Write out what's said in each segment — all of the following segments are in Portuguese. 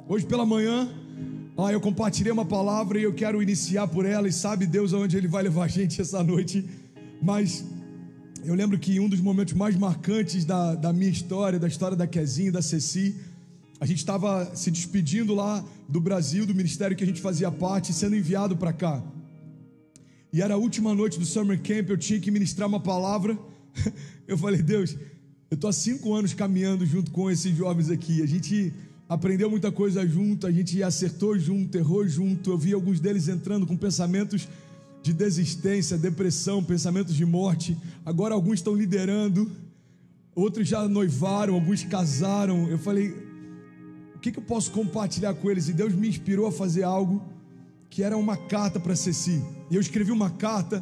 Hoje pela manhã, eu compartilhei uma palavra e eu quero iniciar por ela, e sabe Deus aonde Ele vai levar a gente essa noite. Mas eu lembro que um dos momentos mais marcantes da minha história, da história da Kezinha e da Ceci, a gente estava se despedindo lá do Brasil, do ministério que a gente fazia parte, sendo enviado para cá. E era a última noite do Summer Camp, eu tinha que ministrar uma palavra. Eu falei, Deus, eu estou há 5 anos caminhando junto com esses jovens aqui, a gente aprendeu muita coisa junto, a gente acertou junto, errou junto. Eu vi alguns deles entrando com pensamentos de desistência, depressão, pensamentos de morte. Agora alguns estão liderando, outros já noivaram, alguns casaram. Eu falei, o que eu posso compartilhar com eles? E Deus me inspirou a fazer algo que era uma carta para Ceci. E eu escrevi uma carta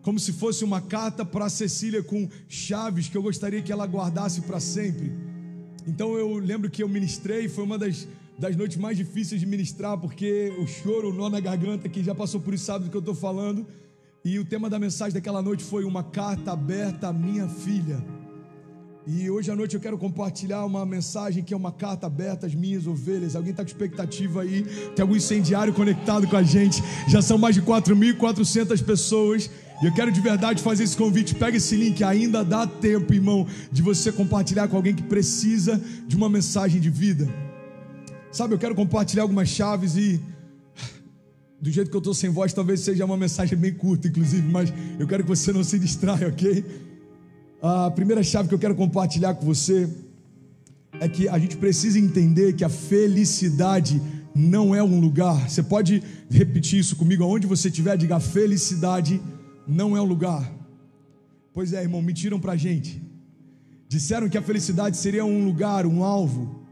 como se fosse uma carta para a Cecília, com chaves que eu gostaria que ela guardasse para sempre. Então eu lembro que eu ministrei, foi uma das noites mais difíceis de ministrar, porque o choro, o nó na garganta, quem já passou por isso sabe do que eu estou falando. E o tema da mensagem daquela noite foi uma carta aberta à minha filha. E hoje à noite eu quero compartilhar uma mensagem que é uma carta aberta às minhas ovelhas. Alguém está com expectativa aí? Tem algum incendiário conectado com a gente? Já são mais de 4.400 pessoas. E eu quero de verdade fazer esse convite. Pega esse link, ainda dá tempo, irmão, de você compartilhar com alguém que precisa de uma mensagem de vida. Sabe, eu quero compartilhar algumas chaves e do jeito que eu estou sem voz, talvez seja uma mensagem bem curta, inclusive, mas eu quero que você não se distraia, ok? A primeira chave que eu quero compartilhar com você é que a gente precisa entender que a felicidade não é um lugar. Você pode repetir isso comigo, aonde você estiver, diga: a felicidade não é um lugar. Pois é, irmão, mentiram pra gente. Disseram que a felicidade seria um lugar, um alvo.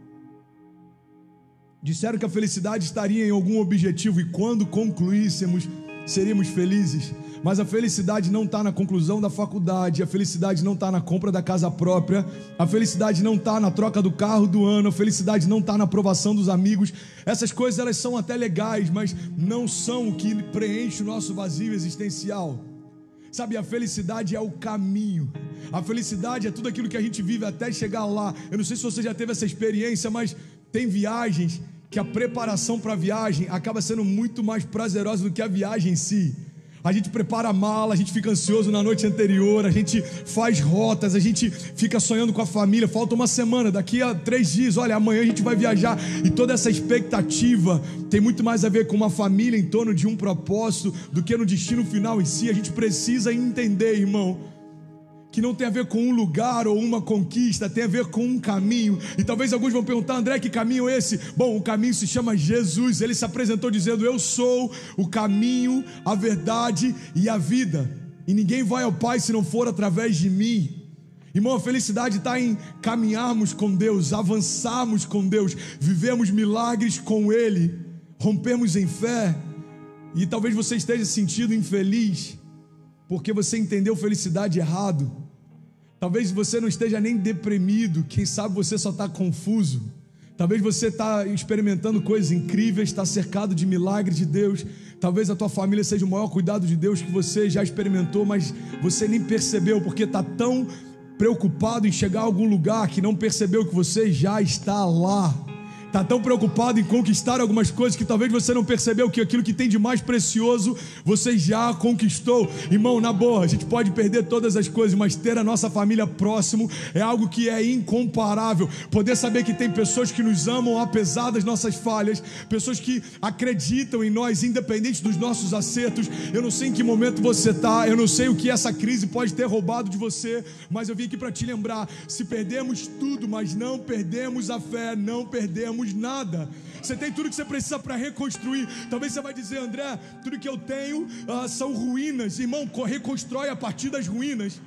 Disseram que a felicidade estaria em algum objetivo e quando concluíssemos, seríamos felizes. Mas a felicidade não está na conclusão da faculdade, a felicidade não está na compra da casa própria, a felicidade não está na troca do carro do ano, a felicidade não está na aprovação dos amigos. Essas coisas elas são até legais, mas não são o que preenche o nosso vazio existencial. Sabe, a felicidade é o caminho. A felicidade é tudo aquilo que a gente vive até chegar lá. Eu não sei se você já teve essa experiência, mas tem viagens que a preparação para a viagem acaba sendo muito mais prazerosa do que a viagem em si. A gente prepara a mala, a gente fica ansioso na noite anterior, a gente faz rotas, a gente fica sonhando com a família. Falta uma semana, daqui a 3 dias, olha, amanhã a gente vai viajar. E toda essa expectativa tem muito mais a ver com uma família em torno de um propósito do que no destino final em si. A gente precisa entender, irmão, que não tem a ver com um lugar ou uma conquista, tem a ver com um caminho. E talvez alguns vão perguntar: André, que caminho é esse? Bom, o caminho se chama Jesus. Ele se apresentou dizendo: eu sou o caminho, a verdade e a vida, e ninguém vai ao Pai se não for através de mim. Irmão, a felicidade está em caminharmos com Deus, avançarmos com Deus, vivemos milagres com Ele, rompermos em fé. E talvez você esteja se sentindo infeliz porque você entendeu felicidade errado. Talvez você não esteja nem deprimido, quem sabe você só está confuso. Talvez você está experimentando coisas incríveis, está cercado de milagres de Deus. Talvez a tua família seja o maior cuidado de Deus que você já experimentou, mas você nem percebeu, porque está tão preocupado em chegar a algum lugar que não percebeu que você já está lá. Está tão preocupado em conquistar algumas coisas que talvez você não percebeu que aquilo que tem de mais precioso você já conquistou. Irmão, na boa, a gente pode perder todas as coisas, mas ter a nossa família próximo é algo que é incomparável. Poder saber que tem pessoas que nos amam apesar das nossas falhas, pessoas que acreditam em nós independente dos nossos acertos. Eu não sei em que momento você está, eu não sei o que essa crise pode ter roubado de você, mas eu vim aqui para te lembrar: se perdemos tudo, mas não perdemos a fé, não perdemos nada. Você tem tudo que você precisa para reconstruir. Talvez você vai dizer: André, tudo que eu tenho são ruínas. Irmão, reconstrói a partir das ruínas,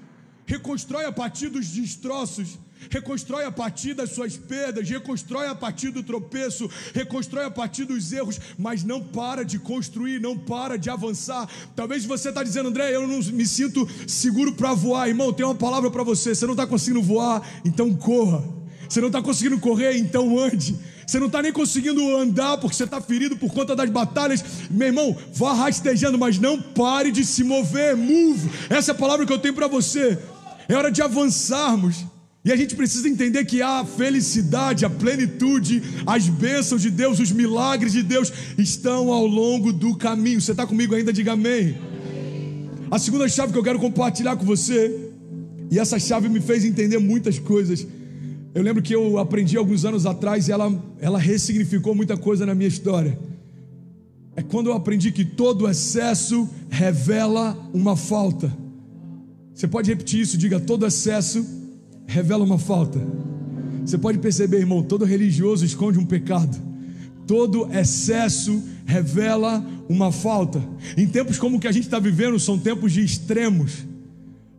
reconstrói a partir dos destroços, reconstrói a partir das suas perdas, reconstrói a partir do tropeço, reconstrói a partir dos erros, mas não para de construir, não para de avançar. Talvez você está dizendo: André, eu não me sinto seguro para voar. Irmão, tem uma palavra para você: você não está conseguindo voar, então corra. Você não está conseguindo correr, então ande. Você não está nem conseguindo andar porque você está ferido por conta das batalhas. Meu irmão, vá rastejando, mas não pare de se mover. Move. Essa é a palavra que eu tenho para você. É hora de avançarmos. E a gente precisa entender que a felicidade, a plenitude, as bênçãos de Deus, os milagres de Deus estão ao longo do caminho. Você está comigo ainda? Diga amém. A segunda chave que eu quero compartilhar com você, e essa chave me fez entender muitas coisas. Eu lembro que eu aprendi alguns anos atrás e ela ressignificou muita coisa na minha história. É quando eu aprendi que todo excesso revela uma falta. Você pode repetir isso, diga: todo excesso revela uma falta. Você pode perceber, irmão, todo religioso esconde um pecado. Todo excesso revela uma falta. Em tempos como o que a gente está vivendo, são tempos de extremos.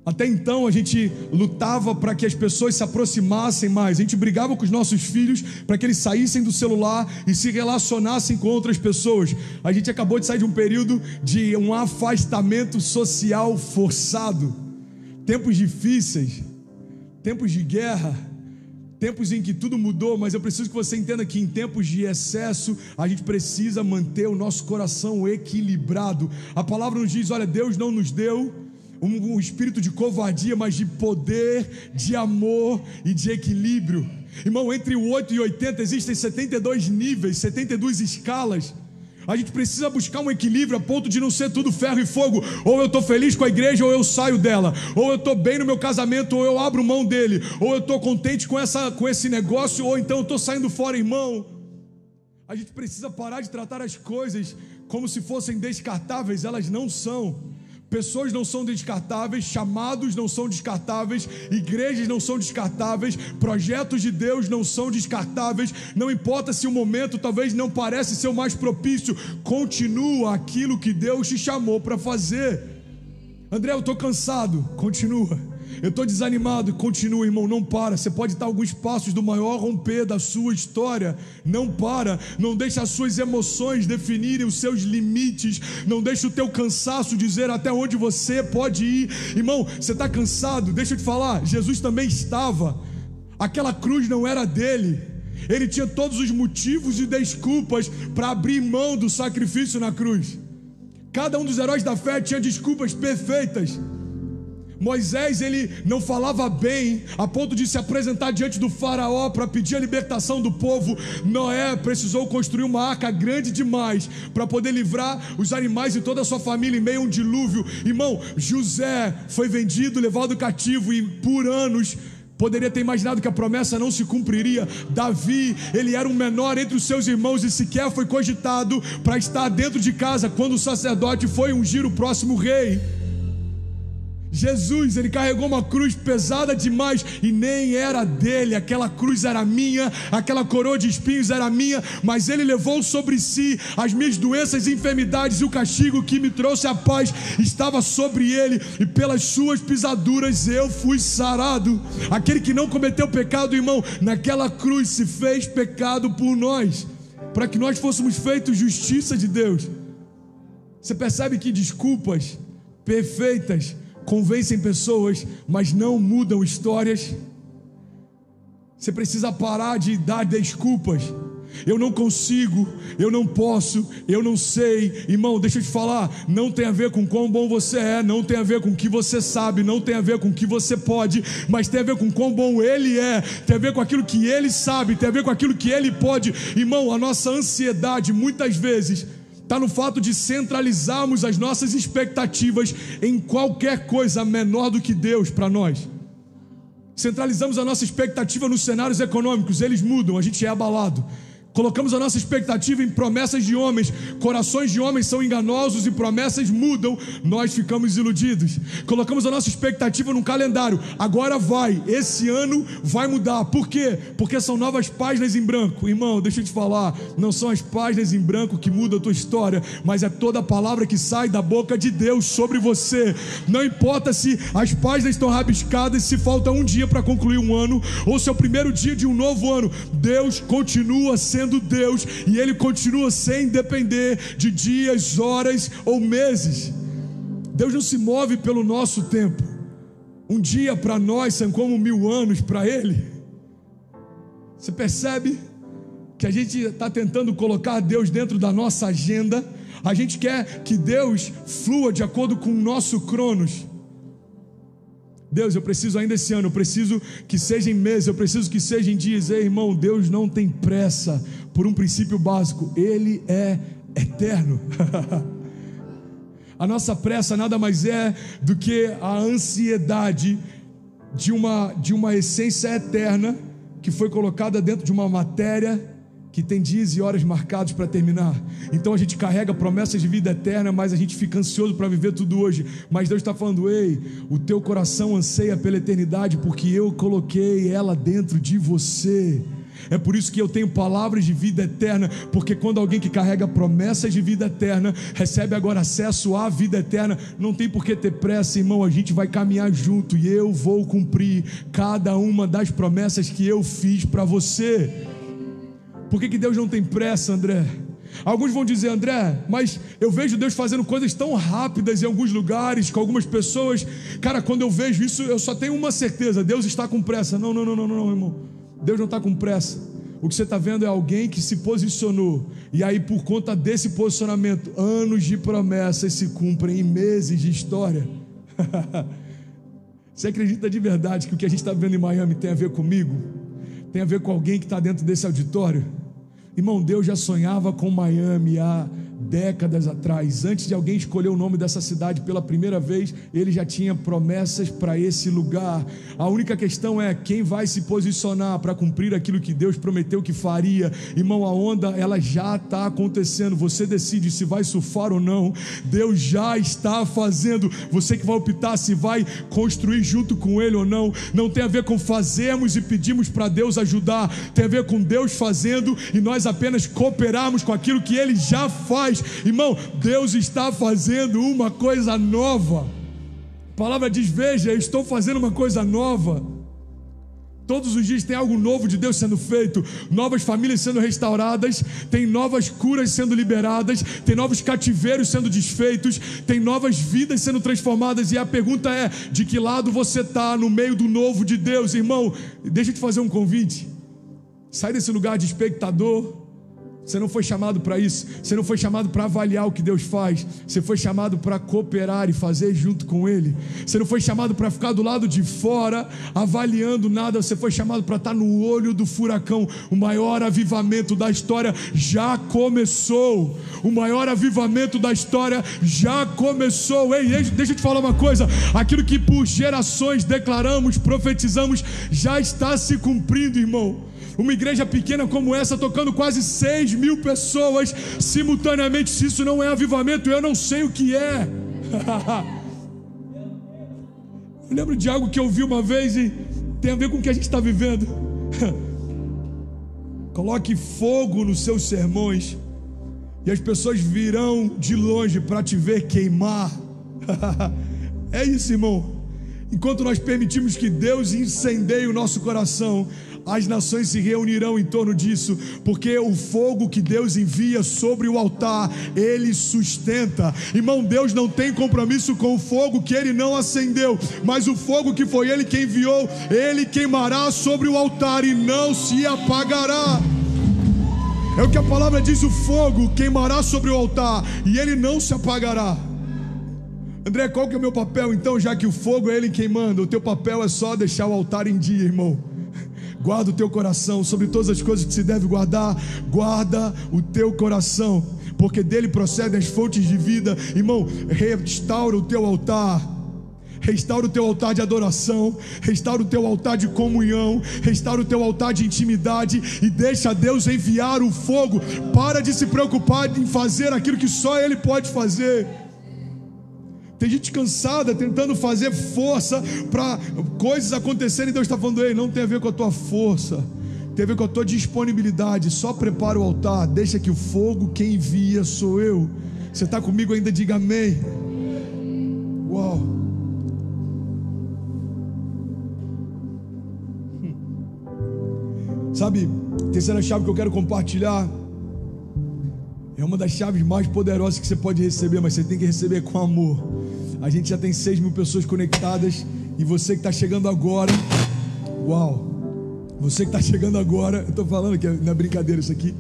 Até então a gente lutava para que as pessoas se aproximassem mais. A gente brigava com os nossos filhos para que eles saíssem do celular e se relacionassem com outras pessoas. A gente acabou de sair de um período de um afastamento social forçado. Tempos difíceis, tempos de guerra, tempos em que tudo mudou. Mas eu preciso que você entenda que em tempos de excesso a gente precisa manter o nosso coração equilibrado. A palavra nos diz: olha, Deus não nos deu um espírito de covardia, mas de poder, de amor e de equilíbrio. Irmão, entre o 8 e 80 existem 72 níveis, 72 escalas. A gente precisa buscar um equilíbrio a ponto de não ser tudo ferro e fogo. Ou eu estou feliz com a igreja, ou eu saio dela. Ou eu estou bem no meu casamento, ou eu abro mão dele. Ou eu estou contente com esse negócio, ou então eu estou saindo fora, irmão. A gente precisa parar de tratar as coisas como se fossem descartáveis. Elas não são. Pessoas não são descartáveis, chamados não são descartáveis, igrejas não são descartáveis, projetos de Deus não são descartáveis. Não importa se o momento talvez não parece ser o mais propício, continua aquilo que Deus te chamou para fazer. André, eu estou cansado, continua. Eu estou desanimado, continua, irmão, não para. Você pode estar a alguns passos do maior romper da sua história. Não para, não deixe as suas emoções definirem os seus limites. Não deixe o teu cansaço dizer até onde você pode ir. Irmão, você está cansado? Deixa eu te falar, Jesus também estava. Aquela cruz não era dele. Ele tinha todos os motivos e desculpas para abrir mão do sacrifício na cruz. Cada um dos heróis da fé tinha desculpas perfeitas. Moisés, ele não falava bem a ponto de se apresentar diante do faraó para pedir a libertação do povo. Noé precisou construir uma arca grande demais para poder livrar os animais e toda a sua família em meio a um dilúvio. Irmão, José foi vendido, levado cativo, e por anos poderia ter imaginado que a promessa não se cumpriria. Davi, ele era o menor entre os seus irmãos e sequer foi cogitado para estar dentro de casa quando o sacerdote foi ungir o próximo rei. Jesus, ele carregou uma cruz pesada demais e nem era dele. Aquela cruz era minha, aquela coroa de espinhos era minha, mas ele levou sobre si as minhas doenças e enfermidades, e o castigo que me trouxe a paz estava sobre ele, e pelas suas pisaduras eu fui sarado. Aquele que não cometeu pecado, irmão, naquela cruz se fez pecado por nós, para que nós fôssemos feitos justiça de Deus. Você percebe que desculpas perfeitas convencem pessoas, mas não mudam histórias? Você precisa parar de dar desculpas. Eu não consigo, eu não posso, eu não sei. Irmão, deixa eu te falar, não tem a ver com quão bom você é, não tem a ver com o que você sabe, não tem a ver com o que você pode, mas tem a ver com quão bom Ele é, tem a ver com aquilo que Ele sabe, tem a ver com aquilo que Ele pode. Irmão, a nossa ansiedade muitas vezes está no fato de centralizarmos as nossas expectativas em qualquer coisa menor do que Deus para nós. Centralizamos a nossa expectativa nos cenários econômicos, eles mudam, a gente é abalado. Colocamos a nossa expectativa em promessas de homens. Corações de homens são enganosos e promessas mudam, nós ficamos iludidos. Colocamos a nossa expectativa num calendário. Agora vai, esse ano vai mudar. Por quê? Porque são novas páginas em branco. Irmão, deixa eu te falar, não são as páginas em branco que mudam a tua história, mas é toda a palavra que sai da boca de Deus sobre você. Não importa se as páginas estão rabiscadas, se falta um dia para concluir um ano, ou se é o primeiro dia de um novo ano. Deus continua sendo Deus, e Ele continua sem depender de dias, horas ou meses. Deus não se move pelo nosso tempo. Um dia para nós são como 1000 anos para Ele. Você percebe que a gente está tentando colocar Deus dentro da nossa agenda? A gente quer que Deus flua de acordo com o nosso cronos. Deus, eu preciso ainda esse ano, eu preciso que seja em meses, eu preciso que seja em dias. Ei, irmão, Deus não tem pressa por um princípio básico, Ele é eterno. A nossa pressa nada mais é do que a ansiedade de uma essência eterna que foi colocada dentro de uma matéria que tem dias e horas marcados para terminar. Então a gente carrega promessas de vida eterna, mas a gente fica ansioso para viver tudo hoje. Mas Deus está falando: ei, o teu coração anseia pela eternidade, porque eu coloquei ela dentro de você. É por isso que eu tenho palavras de vida eterna, porque quando alguém que carrega promessas de vida eterna recebe agora acesso à vida eterna, não tem por que ter pressa, irmão. A gente vai caminhar junto e eu vou cumprir cada uma das promessas que eu fiz para você. Por que Deus não tem pressa, André? Alguns vão dizer: André, mas eu vejo Deus fazendo coisas tão rápidas em alguns lugares, com algumas pessoas. Cara, quando eu vejo isso, eu só tenho uma certeza: Deus está com pressa. Não, irmão. Deus não está com pressa. O que você está vendo é alguém que se posicionou, e aí por conta desse posicionamento, anos de promessas se cumprem em meses de história. Você acredita de verdade que o que a gente está vendo em Miami tem a ver comigo? Tem a ver com alguém que está dentro desse auditório? Irmão, Deus já sonhava com Miami há décadas atrás. Antes de alguém escolher o nome dessa cidade pela primeira vez, Ele já tinha promessas para esse lugar. A única questão é quem vai se posicionar para cumprir aquilo que Deus prometeu que faria. Irmão, a onda, ela já está acontecendo. Você decide se vai surfar ou não. Deus já está fazendo. Você que vai optar se vai construir junto com Ele ou não. Não tem a ver com fazermos e pedimos para Deus ajudar. Tem a ver com Deus fazendo e nós apenas cooperarmos com aquilo que Ele já faz. Irmão, Deus está fazendo uma coisa nova. A palavra diz: veja, eu estou fazendo uma coisa nova. Todos os dias tem algo novo de Deus sendo feito. Novas famílias sendo restauradas, tem novas curas sendo liberadas, tem novos cativeiros sendo desfeitos, tem novas vidas sendo transformadas. E a pergunta é: de que lado você está no meio do novo de Deus? Irmão, deixa eu te fazer um convite. Sai desse lugar de espectador. Você não foi chamado para isso. Você não foi chamado para avaliar o que Deus faz. Você foi chamado para cooperar e fazer junto com Ele. Você não foi chamado para ficar do lado de fora avaliando nada. Você foi chamado para estar no olho do furacão. O maior avivamento da história já começou. O maior avivamento da história já começou. Ei, deixa eu te falar uma coisa. Aquilo que por gerações declaramos, profetizamos, já está se cumprindo, irmão. Uma igreja pequena como essa, tocando quase 6.000 pessoas simultaneamente. Se isso não é avivamento, eu não sei o que é. Eu lembro de algo que eu vi uma vez e tem a ver com o que a gente está vivendo. Coloque fogo nos seus sermões e as pessoas virão de longe para te ver queimar. É isso, irmão. Enquanto nós permitimos que Deus incendeie o nosso coração, as nações se reunirão em torno disso, porque o fogo que Deus envia sobre o altar, Ele sustenta. Irmão, Deus não tem compromisso com o fogo que Ele não acendeu, mas o fogo que foi Ele que enviou, Ele queimará sobre o altar e não se apagará. É o que a palavra diz: o fogo queimará sobre o altar e ele não se apagará. André, qual que é o meu papel então, já que o fogo é Ele queimando? O teu papel é só deixar o altar em dia, irmão. Guarda o teu coração. Sobre todas as coisas que se deve guardar, guarda o teu coração, porque dele procedem as fontes de vida. Irmão, restaura o teu altar. Restaura o teu altar de adoração, restaura o teu altar de comunhão, restaura o teu altar de intimidade e deixa Deus enviar o fogo. Para de se preocupar em fazer aquilo que só Ele pode fazer. Tem gente cansada tentando fazer força para coisas acontecerem. Deus está falando: ei, não tem a ver com a tua força, tem a ver com a tua disponibilidade. Só prepara o altar, deixa que o fogo quem envia sou eu. Você está comigo ainda? Diga amém. Uau. Sabe, a terceira chave que eu quero compartilhar é uma das chaves mais poderosas que você pode receber, mas você tem que receber com amor. A gente já tem 6.000 pessoas conectadas, e você que está chegando agora, uau, você que está chegando agora, eu estou falando que não é brincadeira isso aqui.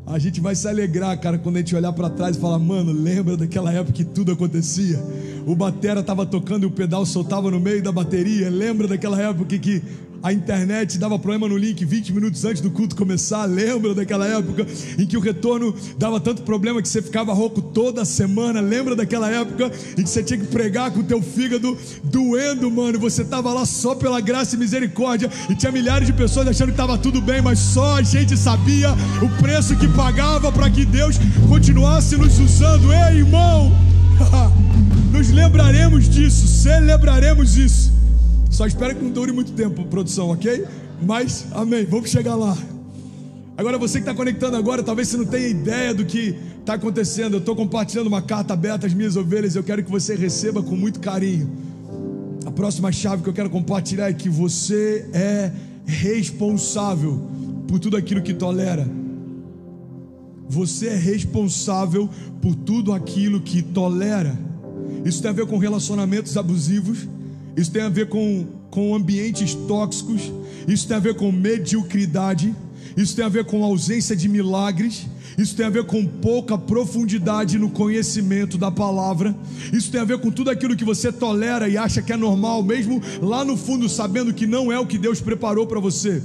A gente vai se alegrar, cara, quando a gente olhar para trás e falar: mano, lembra daquela época que tudo acontecia? O batera tava tocando e o pedal soltava no meio da bateria. Lembra daquela época que a internet dava problema no link 20 minutos antes do culto começar? Lembra daquela época em que o retorno dava tanto problema que você ficava rouco toda semana? Lembra daquela época em que você tinha que pregar com o teu fígado doendo, mano? Você tava lá só pela graça e misericórdia e tinha milhares de pessoas achando que tava tudo bem, mas só a gente sabia o preço que pagava para que Deus continuasse nos usando. Ei, irmão, nos lembraremos disso, celebraremos isso. Só espero que não dure muito tempo, produção, ok? Mas, amém, vamos chegar lá. Agora, você que está conectando agora, talvez você não tenha ideia do que está acontecendo. Eu estou compartilhando uma carta aberta às minhas ovelhas. Eu quero que você receba com muito carinho. A próxima chave que eu quero compartilhar é que você é responsável por tudo aquilo que tolera. Você é responsável por tudo aquilo que tolera. Isso tem a ver com relacionamentos abusivos. Isso tem a ver com ambientes tóxicos. Isso tem a ver com mediocridade. Isso tem a ver com ausência de milagres. Isso tem a ver com pouca profundidade no conhecimento da palavra. Isso tem a ver com tudo aquilo que você tolera e acha que é normal, mesmo lá no fundo sabendo que não é o que Deus preparou para você.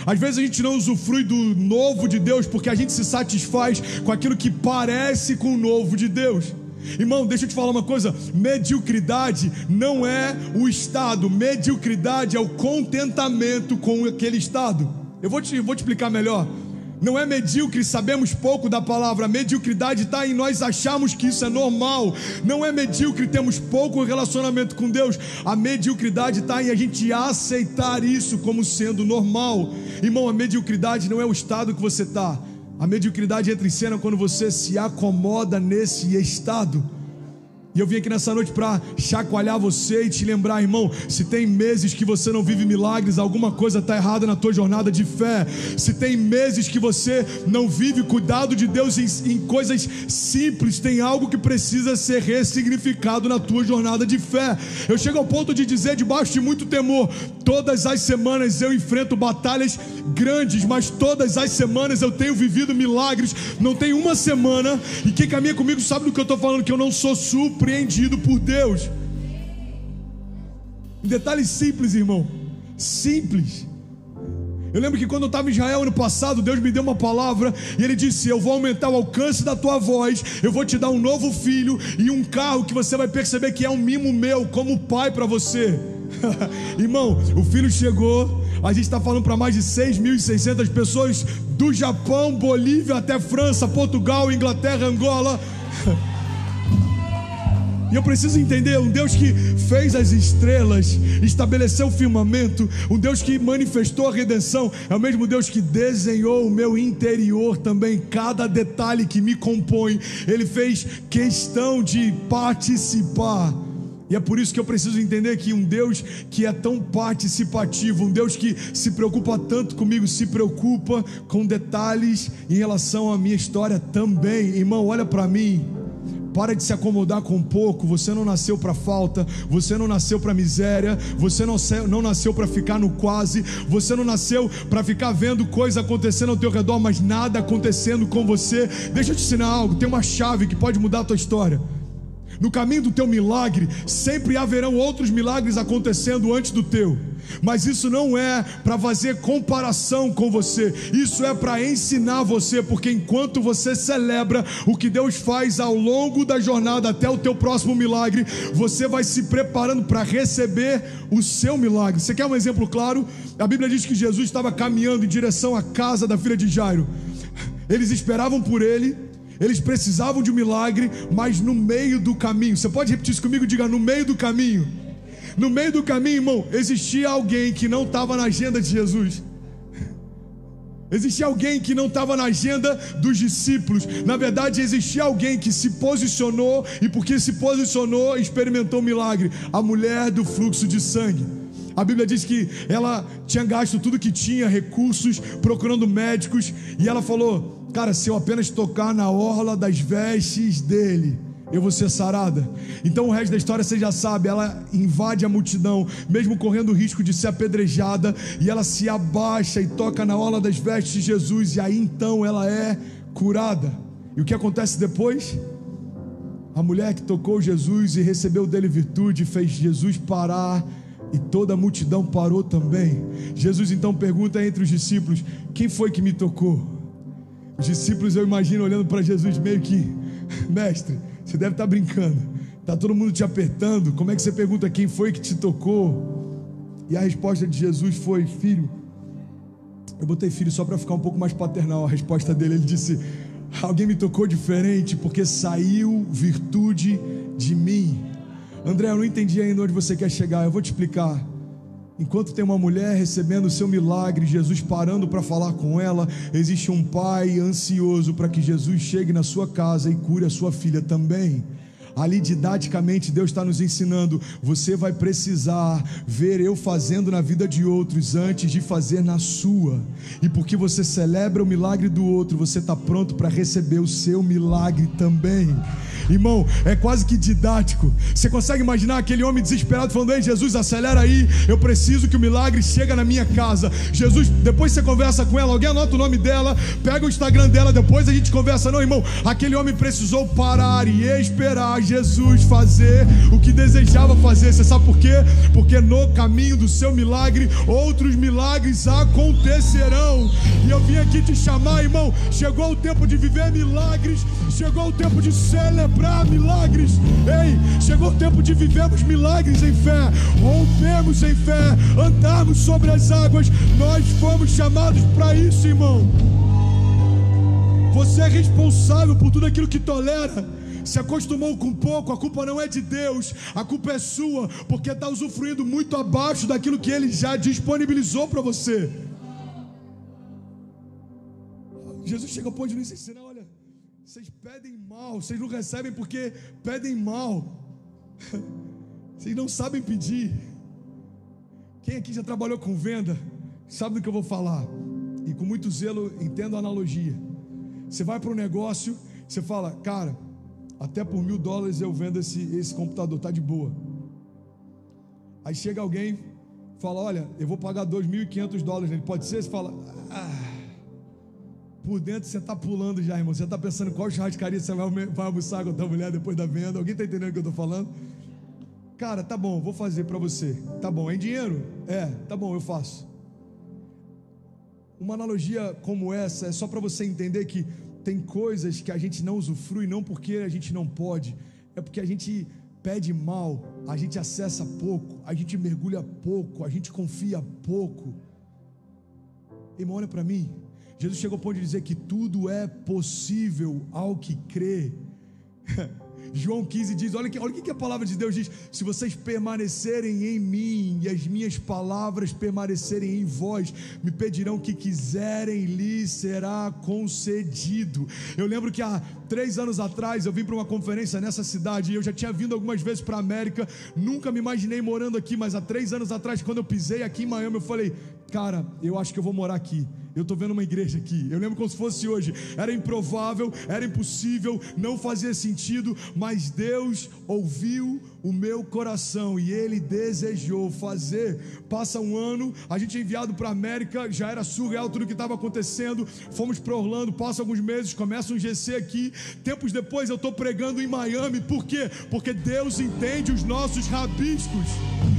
Às vezes a gente não usufrui do novo de Deus porque a gente se satisfaz com aquilo que parece com o novo de Deus. Irmão, deixa eu te falar uma coisa: mediocridade não é o estado, mediocridade é o contentamento com aquele estado. Eu vou te explicar melhor. Não é medíocre, sabemos pouco da palavra. A mediocridade está em nós acharmos que isso é normal. Não é medíocre, temos pouco relacionamento com Deus. A mediocridade está em a gente aceitar isso como sendo normal. Irmão, a mediocridade não é o estado que você está. A mediocridade entra em cena quando você se acomoda nesse estado. E eu vim aqui nessa noite para chacoalhar você e te lembrar, irmão, se tem meses que você não vive milagres, alguma coisa está errada na tua jornada de fé. Se tem meses que você não vive cuidado de Deus em coisas simples, tem algo que precisa ser ressignificado na tua jornada de fé. Eu chego ao ponto de dizer, debaixo de muito temor, todas as semanas eu enfrento batalhas grandes, mas todas as semanas eu tenho vivido milagres. Não tem uma semana, e quem caminha comigo sabe do que eu estou falando, que eu não sou surpreendido por Deus. Um detalhe simples, irmão, simples. Eu lembro que quando eu estava em Israel ano passado, Deus me deu uma palavra e Ele disse: eu vou aumentar o alcance da tua voz, eu vou te dar um novo filho e um carro que você vai perceber que é um mimo meu como pai para você. Irmão, o filho chegou. A gente está falando para mais de 6.600 pessoas, do Japão, Bolívia até França, Portugal, Inglaterra, Angola. E eu preciso entender, um Deus que fez as estrelas, estabeleceu o firmamento, um Deus que manifestou a redenção, é o mesmo Deus que desenhou o meu interior também, cada detalhe que me compõe. Ele fez questão de participar. E é por isso que eu preciso entender que um Deus que é tão participativo, um Deus que se preocupa tanto comigo, se preocupa com detalhes em relação à minha história também. Irmão, olha para mim. Para de se acomodar com pouco. Você não nasceu para falta, você não nasceu para miséria, você não nasceu para ficar no quase, você não nasceu para ficar vendo coisa acontecendo ao teu redor, mas nada acontecendo com você. Deixa eu te ensinar algo, tem uma chave que pode mudar a tua história. No caminho do teu milagre, sempre haverão outros milagres acontecendo antes do teu. Mas isso não é para fazer comparação com você, isso é para ensinar você, porque enquanto você celebra o que Deus faz ao longo da jornada até o teu próximo milagre, você vai se preparando para receber o seu milagre. Você quer um exemplo claro? A Bíblia diz que Jesus estava caminhando em direção à casa da filha de Jairo. Eles esperavam por ele, eles precisavam de um milagre, mas no meio do caminho, você pode repetir isso comigo? Diga: no meio do caminho. No meio do caminho, irmão, existia alguém que não estava na agenda de Jesus. Existia alguém que não estava na agenda dos discípulos. Na verdade, existia alguém que se posicionou, e porque se posicionou, experimentou um milagre. A mulher do fluxo de sangue. A Bíblia diz que ela tinha gasto tudo que tinha, recursos, procurando médicos, e ela falou: cara, se eu apenas tocar na orla das vestes dele, eu vou ser sarada. Então o resto da história você já sabe. Ela invade a multidão, mesmo correndo o risco de ser apedrejada, e ela se abaixa e toca na orla das vestes de Jesus, e aí então ela é curada. E o que acontece depois? A mulher que tocou Jesus e recebeu dele virtude fez Jesus parar, e toda a multidão parou também. Jesus então pergunta entre os discípulos: quem foi que me tocou? Os discípulos, eu imagino, olhando para Jesus meio que: mestre, você deve estar brincando, está todo mundo te apertando, como é que você pergunta quem foi que te tocou? E a resposta de Jesus foi: filho. Eu botei filho só para ficar um pouco mais paternal. A resposta dele, ele disse: alguém me tocou diferente, porque saiu virtude de mim. André, eu não entendi ainda onde você quer chegar, eu vou te explicar. Enquanto tem uma mulher recebendo o seu milagre, Jesus parando para falar com ela, existe um pai ansioso para que Jesus chegue na sua casa e cure a sua filha também. Ali didaticamente Deus está nos ensinando: você vai precisar ver eu fazendo na vida de outros antes de fazer na sua. E porque você celebra o milagre do outro, você está pronto para receber o seu milagre também. Irmão, é quase que didático. Você consegue imaginar aquele homem desesperado falando: ei Jesus, acelera aí, eu preciso que o milagre chegue na minha casa. Jesus, depois você conversa com ela, alguém anota o nome dela, pega o Instagram dela, depois a gente conversa. Não, irmão, aquele homem precisou parar e esperar Jesus fazer o que desejava fazer. Você sabe por quê? Porque no caminho do seu milagre, outros milagres acontecerão. E eu vim aqui te chamar, irmão. Chegou o tempo de viver milagres, chegou o tempo de celebrar milagres. Ei, chegou o tempo de vivermos milagres em fé, rompermos em fé, andarmos sobre as águas. Nós fomos chamados para isso, irmão. Você é responsável por tudo aquilo que tolera. Se acostumou com pouco, a culpa não é de Deus, a culpa é sua, porque está usufruindo muito abaixo daquilo que Ele já disponibilizou para você. Jesus chega ao ponto de nos ensinar: olha, vocês pedem mal, vocês não recebem porque pedem mal, vocês não sabem pedir. Quem aqui já trabalhou com venda sabe do que eu vou falar, e com muito zelo entendo a analogia. Você vai para um negócio, você fala: cara, até por $1.000 eu vendo esse computador, tá de boa. Aí chega alguém, fala: olha, eu vou pagar $2.500 nele, pode ser? Você fala: por dentro você está pulando já, irmão. Você está pensando qual churrascaria você vai almoçar com a tua mulher depois da venda. Alguém está entendendo o que eu estou falando? Cara, tá bom, vou fazer para você. Tá bom, é em dinheiro? É, tá bom, eu faço. Uma analogia como essa é só para você entender que tem coisas que a gente não usufrui, não porque a gente não pode, é porque a gente pede mal, a gente acessa pouco, a gente mergulha pouco, a gente confia pouco. Irmão, olha para mim. Jesus chegou ao ponto de dizer que tudo é possível ao que crê. João 15 diz, olha o que a palavra de Deus diz: se vocês permanecerem em mim e as minhas palavras permanecerem em vós, me pedirão o que quiserem, lhes será concedido. Eu lembro que há 3 anos atrás eu vim para uma conferência nessa cidade, e eu já tinha vindo algumas vezes para a América, nunca me imaginei morando aqui, mas há 3 anos atrás, quando eu pisei aqui em Miami, eu falei: cara, eu acho que eu vou morar aqui. Eu estou vendo uma igreja aqui. Eu lembro como se fosse hoje. Era improvável, era impossível, não fazia sentido, mas Deus ouviu o meu coração e Ele desejou fazer. Passa um ano, a gente é enviado para a América, já era surreal tudo o que estava acontecendo. Fomos para Orlando, passa alguns meses, começa um GC aqui. Tempos depois eu estou pregando em Miami. Por quê? Porque Deus entende os nossos rabiscos.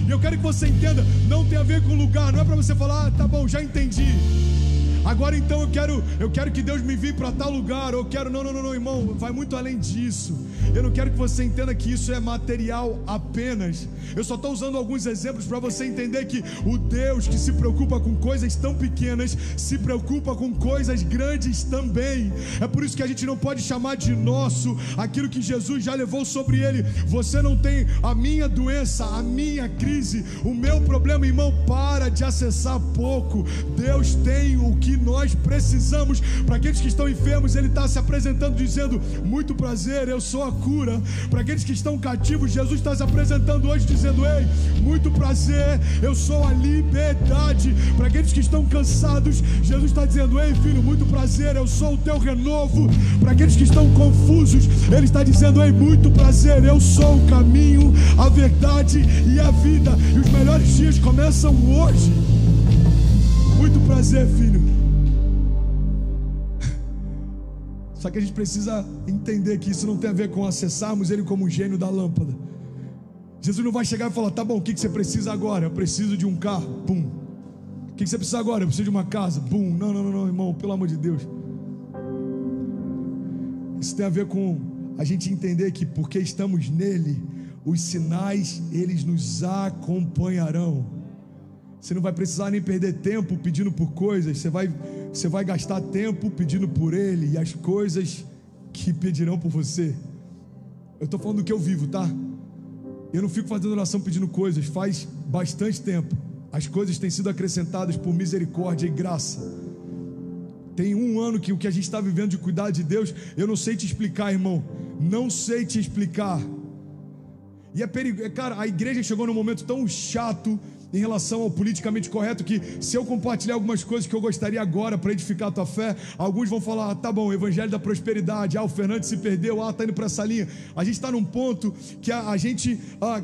E eu quero que você entenda, não tem a ver com lugar, não é para você falar: tá bom, já entendi. Agora então eu quero que Deus me envie para tal lugar, ou eu quero, não, irmão, vai muito além disso. Eu não quero que você entenda que isso é material apenas. Eu só estou usando alguns exemplos para você entender que o Deus que se preocupa com coisas tão pequenas se preocupa com coisas grandes também. É por isso que a gente não pode chamar de nosso aquilo que Jesus já levou sobre Ele. Você não tem a minha doença, a minha crise, o meu problema, irmão. Para de acessar pouco. Deus tem o que nós precisamos. Para aqueles que estão enfermos, Ele está se apresentando dizendo: muito prazer, eu sou a cura. Para aqueles que estão cativos, Jesus está se apresentando hoje dizendo: ei, muito prazer, eu sou a liberdade. Para aqueles que estão cansados, Jesus está dizendo: ei filho, muito prazer, eu sou o teu renovo. Para aqueles que estão confusos, Ele está dizendo: ei, muito prazer, eu sou o caminho, a verdade e a vida. E os melhores dias começam hoje. Muito prazer, filho. Só que a gente precisa entender que isso não tem a ver com acessarmos Ele como um gênio da lâmpada. Jesus não vai chegar e falar: tá bom, o que você precisa agora? Eu preciso de um carro, pum. O que você precisa agora? Eu preciso de uma casa, pum. Não, irmão, pelo amor de Deus. Isso tem a ver com a gente entender que porque estamos nele, os sinais, eles nos acompanharão. Você não vai precisar nem perder tempo pedindo por coisas. Você vai gastar tempo pedindo por Ele e as coisas que pedirão por você. Eu estou falando do que eu vivo, tá? Eu não fico fazendo oração pedindo coisas. Faz bastante tempo. As coisas têm sido acrescentadas por misericórdia e graça. Tem um ano que o que a gente está vivendo de cuidar de Deus, eu não sei te explicar, irmão. Não sei te explicar. E é perigoso, cara, a igreja chegou num momento tão chato em relação ao politicamente correto, que se eu compartilhar algumas coisas que eu gostaria agora para edificar a tua fé, alguns vão falar: tá bom, evangelho da prosperidade, o Fernando se perdeu, tá indo para essa linha. A gente está num ponto que a gente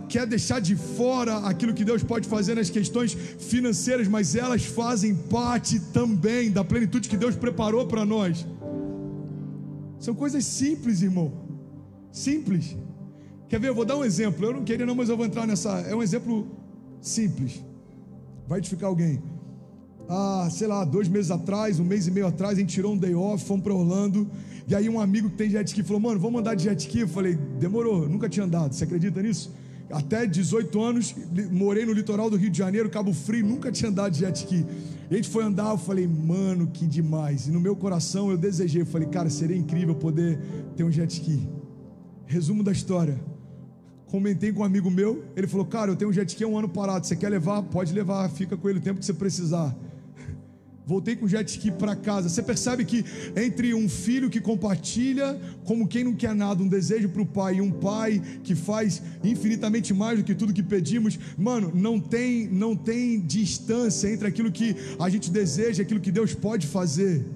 quer deixar de fora aquilo que Deus pode fazer nas questões financeiras, mas elas fazem parte também da plenitude que Deus preparou para nós. São coisas simples, irmão, simples. Quer ver? Eu vou dar um exemplo. Eu não queria não, mas eu vou entrar nessa. É um exemplo simples. Vai edificar alguém. Sei lá, 2 meses atrás, 1 mês e meio atrás, a gente tirou um day off, fomos para Orlando. E aí um amigo que tem jet ski falou: mano, vamos andar de jet ski. Eu falei: demorou, eu nunca tinha andado. Você acredita nisso? Até 18 anos, morei no litoral do Rio de Janeiro, Cabo Frio, nunca tinha andado de jet ski. E a gente foi andar, eu falei: mano, que demais. E no meu coração eu desejei, eu falei: cara, seria incrível poder ter um jet ski. Resumo da história: comentei com um amigo meu, ele falou: cara, eu tenho um jet ski há 1 ano parado, você quer levar? Pode levar, fica com ele o tempo que você precisar. Voltei com o jet ski para casa. Você percebe que entre um filho que compartilha, como quem não quer nada, um desejo para o pai, e um pai que faz infinitamente mais do que tudo que pedimos, mano, não tem distância entre aquilo que a gente deseja e aquilo que Deus pode fazer.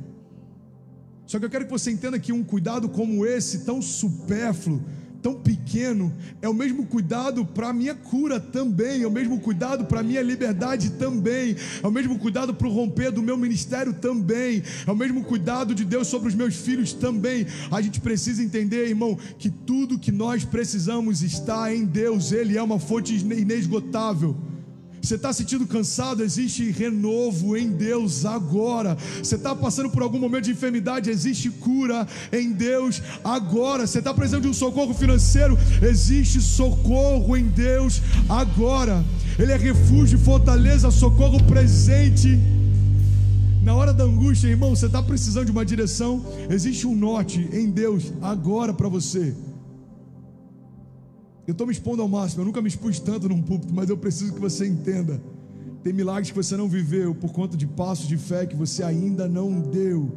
Só que eu quero que você entenda que um cuidado como esse, tão supérfluo, tão pequeno, é o mesmo cuidado para a minha cura também, é o mesmo cuidado para a minha liberdade também, é o mesmo cuidado para o romper do meu ministério também, é o mesmo cuidado de Deus sobre os meus filhos também. A gente precisa entender, irmão, que tudo que nós precisamos está em Deus. Ele é uma fonte inesgotável. Você está sentindo cansado? Existe renovo em Deus agora. Você está passando por algum momento de enfermidade? Existe cura em Deus agora. Você está precisando de um socorro financeiro? Existe socorro em Deus agora. Ele é refúgio, fortaleza, socorro presente na hora da angústia. Irmão, você está precisando de uma direção? Existe um norte em Deus agora para você. Eu estou me expondo ao máximo, eu nunca me expus tanto num púlpito, mas eu preciso que você entenda. Tem milagres que você não viveu por conta de passos de fé que você ainda não deu.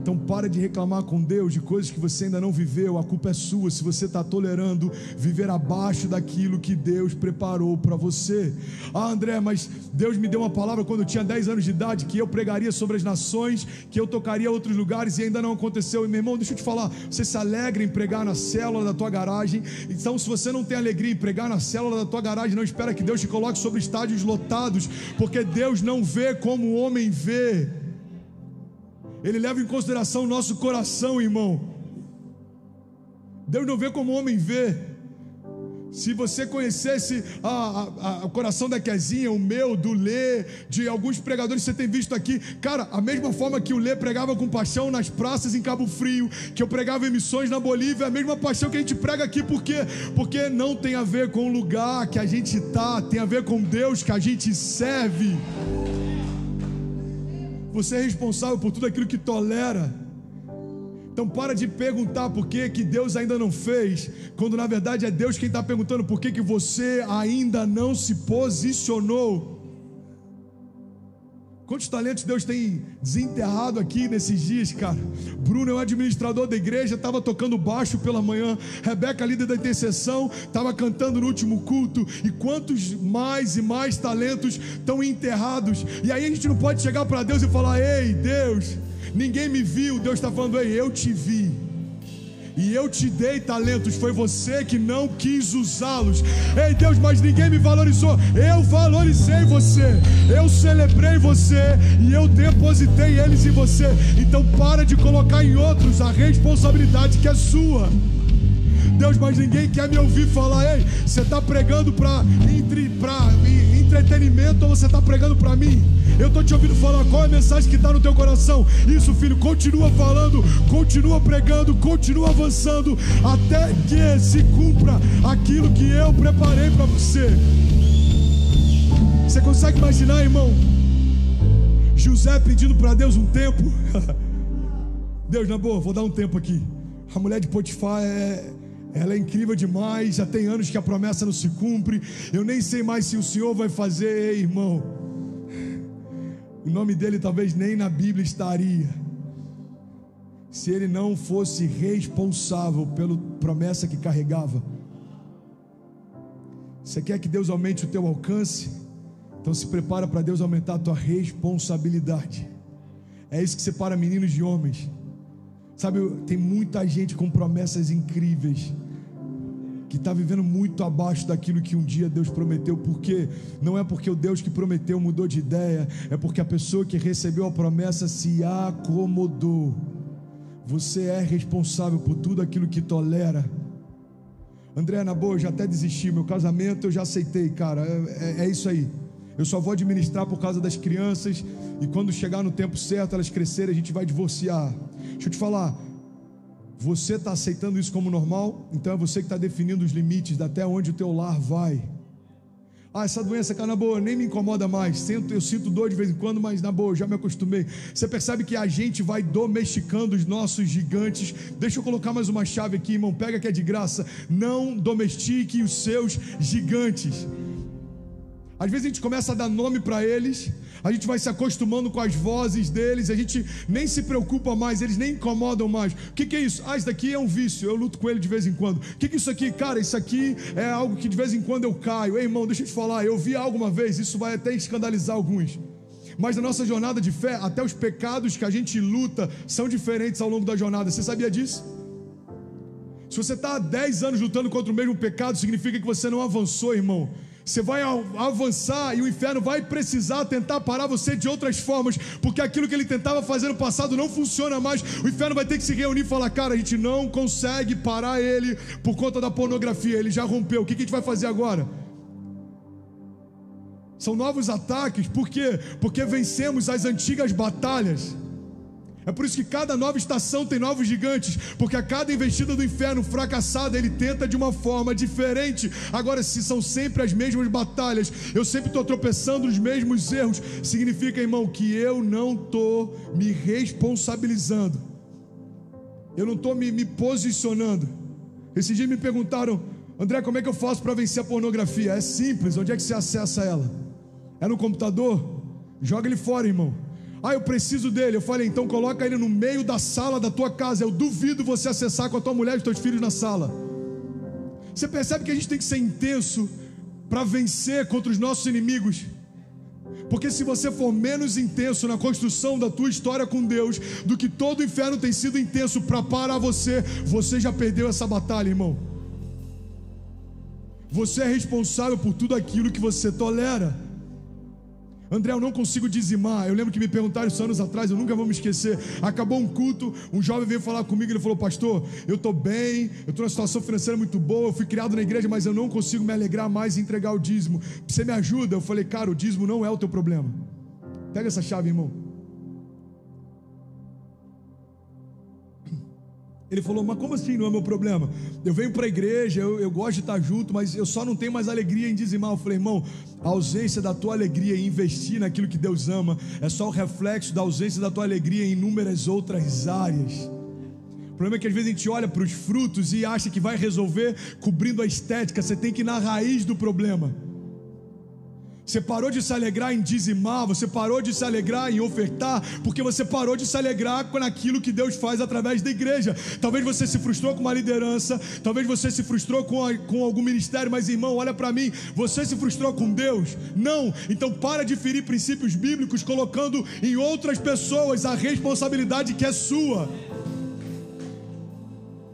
Então para de reclamar com Deus de coisas que você ainda não viveu. A culpa é sua se você está tolerando viver abaixo daquilo que Deus preparou para você. André, mas Deus me deu uma palavra quando eu tinha 10 anos de idade, que eu pregaria sobre as nações, que eu tocaria outros lugares, e ainda não aconteceu. E meu irmão, deixa eu te falar, você se alegra em pregar na célula da tua garagem. Então se você não tem alegria em pregar na célula da tua garagem, não espera que Deus te coloque sobre estádios lotados, porque Deus não vê como o homem vê. Ele leva em consideração o nosso coração, irmão. Deus não vê como o homem vê. Se você conhecesse o coração da Kezinha, o meu, do Lê, de alguns pregadores que você tem visto aqui, cara, a mesma forma que o Lê pregava com paixão nas praças em Cabo Frio, que eu pregava em missões na Bolívia, a mesma paixão que a gente prega aqui. Por quê? Porque não tem a ver com o lugar que a gente está, tem a ver com Deus que a gente serve. Você é responsável por tudo aquilo que tolera. Então para de perguntar por que Deus ainda não fez, quando na verdade é Deus quem está perguntando por que você ainda não se posicionou. Quantos talentos Deus tem desenterrado aqui nesses dias, cara? Bruno é o administrador da igreja, estava tocando baixo pela manhã. Rebeca, líder da intercessão, estava cantando no último culto. E quantos mais e mais talentos estão enterrados? E aí a gente não pode chegar para Deus e falar: ei, Deus, ninguém me viu. Deus está falando: ei, eu te vi. E eu te dei talentos, foi você que não quis usá-los. Ei Deus, mas ninguém me valorizou. Eu valorizei você, eu celebrei você e eu depositei eles em você. Então para de colocar em outros a responsabilidade que é sua. Deus, mas ninguém quer me ouvir falar. Ei, você está pregando para entretenimento ou você está pregando para mim? Eu estou te ouvindo falar. Qual é a mensagem que está no teu coração? Isso, filho, continua falando, continua pregando, continua avançando, até que se cumpra aquilo que eu preparei para você. Você consegue imaginar, irmão, José pedindo para Deus um tempo? Deus, na boa, vou dar um tempo aqui. A mulher de Potifar ela é incrível demais, já tem anos que a promessa não se cumpre, eu nem sei mais se o Senhor vai fazer. Ei, irmão, o nome dele talvez nem na Bíblia estaria, se ele não fosse responsável pela promessa que carregava. Você quer que Deus aumente o teu alcance? Então se prepara para Deus aumentar a tua responsabilidade. É isso que separa meninos de homens. Sabe, tem muita gente com promessas incríveis que está vivendo muito abaixo daquilo que um dia Deus prometeu. Porque não é porque o Deus que prometeu mudou de ideia, é porque a pessoa que recebeu a promessa se acomodou. Você é responsável por tudo aquilo que tolera. André, na boa, eu já até desisti. Meu casamento eu já aceitei, cara, é isso aí. Eu só vou administrar por causa das crianças, e quando chegar no tempo certo, elas crescerem, a gente vai divorciar. Deixa eu te falar, você está aceitando isso como normal? Então é você que está definindo os limites de até onde o teu lar vai. Ah, essa doença, cara, na boa, nem me incomoda mais. Eu sinto dor de vez em quando, mas na boa, eu já me acostumei. Você percebe que a gente vai domesticando os nossos gigantes. Deixa eu colocar mais uma chave aqui, irmão, pega que é de graça. Não domestique os seus gigantes. Às vezes a gente começa a dar nome para eles, a gente vai se acostumando com as vozes deles, a gente nem se preocupa mais, eles nem incomodam mais. O que é isso? Ah, isso daqui é um vício, eu luto com ele de vez em quando. O que é isso aqui? Cara, isso aqui é algo que de vez em quando eu caio. Ei, irmão, deixa eu te falar, eu vi algo uma vez, isso vai até escandalizar alguns, mas na nossa jornada de fé, até os pecados que a gente luta são diferentes ao longo da jornada. Você sabia disso? Se você está há 10 anos lutando contra o mesmo pecado, significa que você não avançou, irmão. Você vai avançar e o inferno vai precisar tentar parar você de outras formas, porque aquilo que ele tentava fazer no passado não funciona mais. O inferno vai ter que se reunir e falar: cara, a gente não consegue parar ele por conta da pornografia, ele já rompeu, o que a gente vai fazer agora? São novos ataques. Por quê? Porque vencemos as antigas batalhas. É por isso que cada nova estação tem novos gigantes, porque a cada investida do inferno fracassada, ele tenta de uma forma diferente. Agora, se são sempre as mesmas batalhas, eu sempre estou tropeçando nos mesmos erros, significa, irmão, que eu não estou me responsabilizando, eu não estou me posicionando. Esses dias me perguntaram: André, como é que eu faço para vencer a pornografia? É simples. Onde é que você acessa ela? É no computador? Joga ele fora, irmão. Ah, eu preciso dele. Eu falei: então coloca ele no meio da sala da tua casa. Eu duvido você acessar com a tua mulher e os teus filhos na sala. Você percebe que a gente tem que ser intenso para vencer contra os nossos inimigos? Porque se você for menos intenso na construção da tua história com Deus do que todo o inferno tem sido intenso para parar você, você já perdeu essa batalha, irmão. Você é responsável por tudo aquilo que você tolera. André, eu não consigo dizimar. Eu lembro que me perguntaram isso anos atrás, eu nunca vou me esquecer. Acabou um culto, um jovem veio falar comigo, ele falou: pastor, eu estou bem, eu estou numa situação financeira muito boa, eu fui criado na igreja, mas eu não consigo me alegrar mais em entregar o dízimo. Você me ajuda? Eu falei: cara, o dízimo não é o teu problema. Pega essa chave, irmão. Ele falou: mas como assim não é meu problema? Eu venho para a igreja, eu gosto de estar junto, mas eu só não tenho mais alegria em dizimar. Eu falei: irmão, a ausência da tua alegria em investir naquilo que Deus ama é só o reflexo da ausência da tua alegria em inúmeras outras áreas. O problema é que às vezes a gente olha para os frutos e acha que vai resolver cobrindo a estética. Você tem que ir na raiz do problema. Você parou de se alegrar em dizimar, você parou de se alegrar em ofertar, porque você parou de se alegrar naquilo que Deus faz através da igreja. Talvez você se frustrou com uma liderança, talvez você se frustrou com algum ministério, mas irmão, olha para mim, você se frustrou com Deus? Não. Então para de ferir princípios bíblicos, colocando em outras pessoas a responsabilidade que é sua.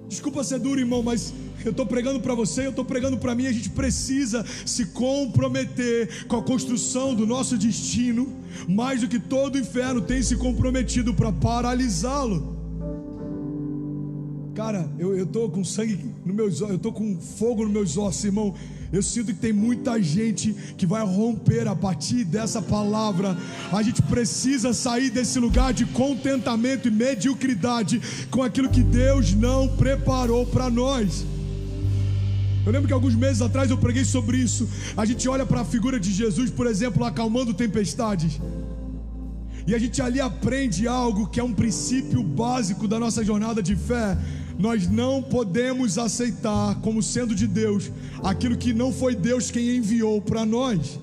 Desculpa ser duro, irmão, mas eu estou pregando para você, eu estou pregando para mim. A gente precisa se comprometer com a construção do nosso destino, mais do que todo o inferno tem se comprometido para paralisá-lo. Cara, eu estou com sangue nos meus olhos, eu estou com fogo nos meus ossos, irmão. Eu sinto que tem muita gente que vai romper a partir dessa palavra. A gente precisa sair desse lugar de contentamento e mediocridade com aquilo que Deus não preparou para nós. Eu lembro que alguns meses atrás eu preguei sobre isso. A gente olha para a figura de Jesus, por exemplo, acalmando tempestades, e a gente ali aprende algo que é um princípio básico da nossa jornada de fé. Nós não podemos aceitar como sendo de Deus aquilo que não foi Deus quem enviou para nós.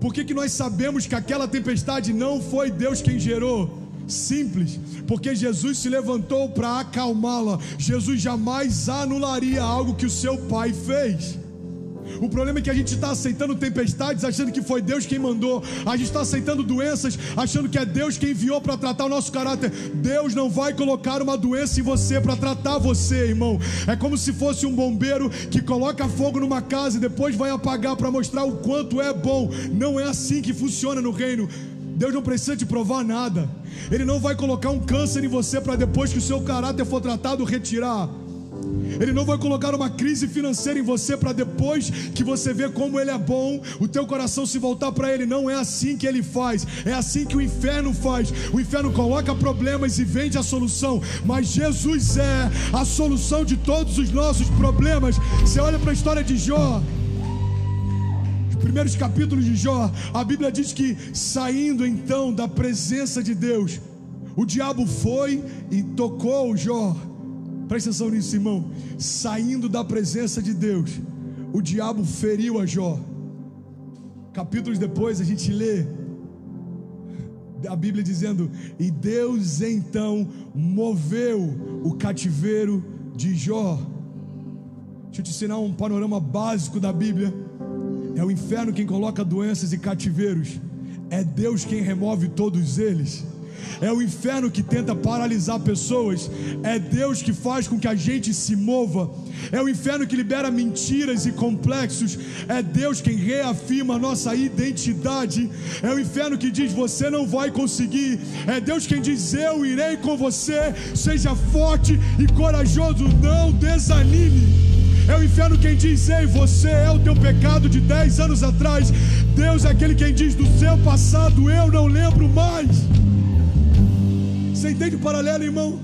Por que nós sabemos que aquela tempestade não foi Deus quem gerou? Simples, porque Jesus se levantou para acalmá-la. Jesus jamais anularia algo que o seu Pai fez. O problema é que a gente está aceitando tempestades achando que foi Deus quem mandou. A gente está aceitando doenças achando que é Deus quem enviou para tratar o nosso caráter. Deus não vai colocar uma doença em você para tratar você, irmão. É como se fosse um bombeiro que coloca fogo numa casa e depois vai apagar para mostrar o quanto é bom. Não é assim que funciona no reino. Deus não precisa te provar nada. Ele não vai colocar um câncer em você para depois que o seu caráter for tratado retirar. Ele não vai colocar uma crise financeira em você para depois que você vê como Ele é bom, o teu coração se voltar para Ele. Não é assim que Ele faz. É assim que o inferno faz. O inferno coloca problemas e vende a solução, mas Jesus é a solução de todos os nossos problemas. Você olha para a história de Jó, os primeiros capítulos de Jó, a Bíblia diz que saindo então da presença de Deus, o diabo foi e tocou Jó. Presta atenção nisso, irmão. Saindo da presença de Deus, o diabo feriu a Jó. Capítulos depois a gente lê a Bíblia dizendo: e Deus então moveu o cativeiro de Jó. Deixa eu te ensinar um panorama básico da Bíblia. É o inferno quem coloca doenças e cativeiros, é Deus quem remove todos eles. É o inferno que tenta paralisar pessoas, é Deus que faz com que a gente se mova. É o inferno que libera mentiras e complexos, é Deus quem reafirma a nossa identidade. É o inferno que diz: você não vai conseguir, é Deus quem diz: eu irei com você. Seja forte e corajoso, não desanime. É o inferno quem diz: ei, você é o teu pecado de 10 anos atrás. Deus é aquele quem diz: do seu passado eu não lembro mais. Você entende o paralelo, irmão?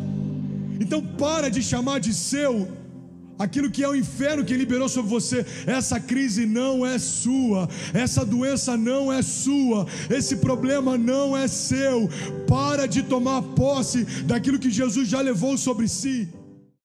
Então para de chamar de seu aquilo que é o inferno que liberou sobre você. Essa crise não é sua, essa doença não é sua, esse problema não é seu. Para de tomar posse daquilo que Jesus já levou sobre si.